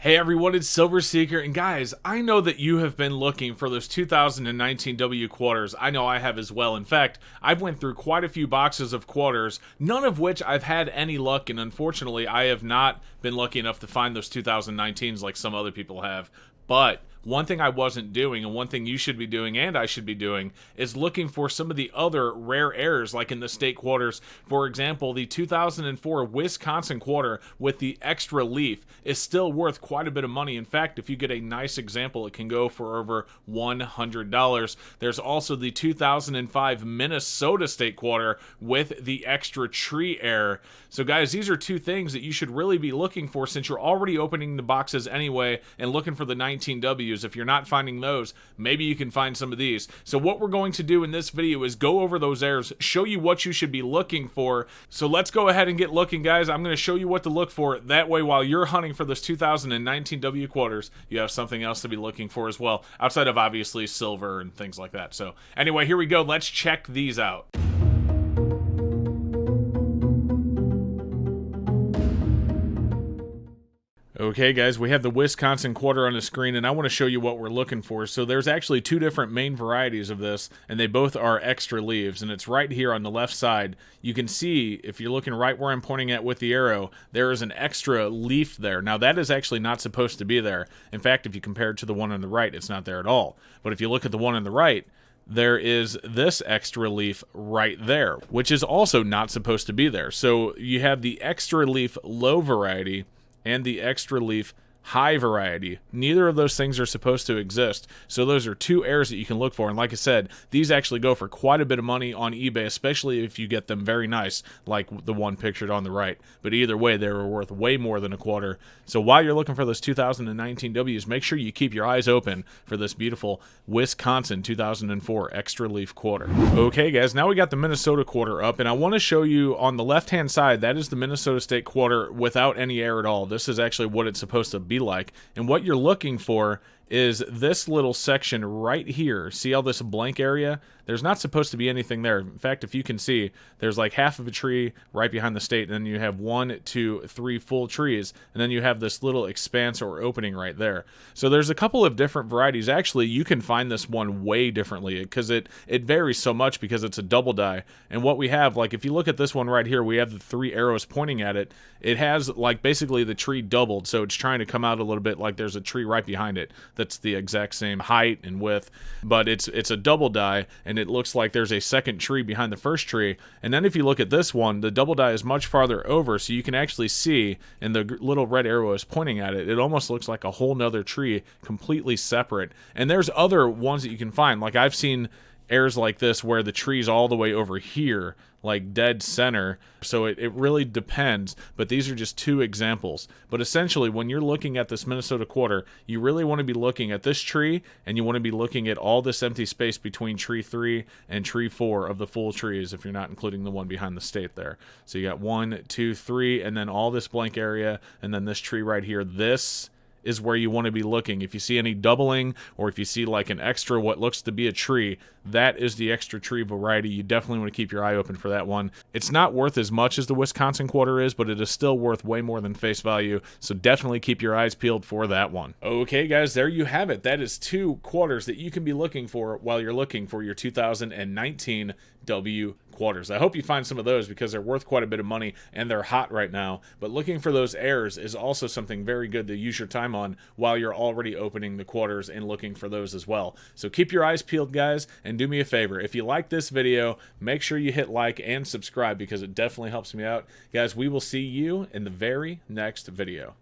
Hey everyone, it's Silver Seeker, and guys, I know that you have been looking for those 2019 W quarters. I know I have as well. In fact, I've went through quite a few boxes of quarters, none of which I've had any luck, and unfortunately, I have not been lucky enough to find those 2019s like some other people have. But one thing I wasn't doing, and one thing you should be doing and I should be doing, is looking for some of the other rare airs like in the state quarters. For example, the 2004 Wisconsin quarter with the extra leaf is still worth quite a bit of money. In fact, if you get a nice example, it can go for over $100. There's also the 2005 Minnesota state quarter with the extra tree air. So guys, these are two things that you should really be looking for since you're already opening the boxes anyway and looking for the 19Ws. If you're not finding those, maybe you can find some of these. So what we're going to do in this video is go over those airs, show you what you should be looking for. So let's go ahead and get looking, guys. I'm going to show you what to look for. That way, while you're hunting for those 2019 W quarters, you have something else to be looking for as well, outside of obviously silver and things like that. So anyway, here we go. Let's check these out. Okay guys, we have the Wisconsin quarter on the screen, and I want to show you what we're looking for. So there's actually two different main varieties of this, and they both are extra leaves, and it's right here on the left side. You can see, if you're looking right where I'm pointing at with the arrow, there is an extra leaf there. Now that is actually not supposed to be there. In fact, if you compare it to the one on the right, it's not there at all. But if you look at the one on the right, there is this extra leaf right there, which is also not supposed to be there. So you have the extra leaf low variety and the extra leaf high variety. Neither of those things are supposed to exist. So those are two airs that you can look for. And like I said, these actually go for quite a bit of money on eBay, especially if you get them very nice, like the one pictured on the right. But either way, they were worth way more than a quarter. So while you're looking for those 2019 Ws, make sure you keep your eyes open for this beautiful Wisconsin 2004 extra leaf quarter. Okay guys, now we got the Minnesota quarter up, and I want to show you on the left hand side, that is the Minnesota State quarter without any air at all. This is actually what it's supposed to be like, and what you're looking for is this little section right here. See all this blank area? There's not supposed to be anything there. In fact, if you can see, there's like half of a tree right behind the state, and then you have 1, 2, 3 full trees, and then you have this little expanse or opening right there. So there's a couple of different varieties. Actually, you can find this one way differently because it varies so much because it's a double die. And what we have, like if you look at this one right here, we have the 3 arrows pointing at it. It has like basically the tree doubled, so it's trying to come out a little bit like there's a tree right behind it that's the exact same height and width, but it's a double die, and it looks like there's a second tree behind the first tree. And then if you look at this one, the double die is much farther over, so you can actually see, and the little red arrow is pointing at it, it almost looks like a whole nother tree completely separate. And there's other ones that you can find, like I've seen airs like this where the tree's all the way over here, like dead center. So it really depends, but these are just two examples. But essentially, when you're looking at this Minnesota quarter, you really want to be looking at this tree, and you want to be looking at all this empty space between tree 3 and tree 4 of the full trees, if you're not including the one behind the state there. So you got 1, 2, 3, and then all this blank area, and then this tree right here. This is where you want to be looking. If you see any doubling, or if you see like an extra what looks to be a tree, that is the extra tree variety. You definitely want to keep your eye open for that one. It's not worth as much as the Wisconsin quarter is, but it is still worth way more than face value, so definitely keep your eyes peeled for that one. Okay guys, there you have it. That is 2 quarters that you can be looking for while you're looking for your 2019 W quarters. I hope you find some of those because they're worth quite a bit of money and they're hot right now. But looking for those airs is also something very good to use your time on while you're already opening the quarters and looking for those as well. So keep your eyes peeled, guys, and do me a favor. If you like this video, make sure you hit like and subscribe because it definitely helps me out. Guys, we will see you in the very next video.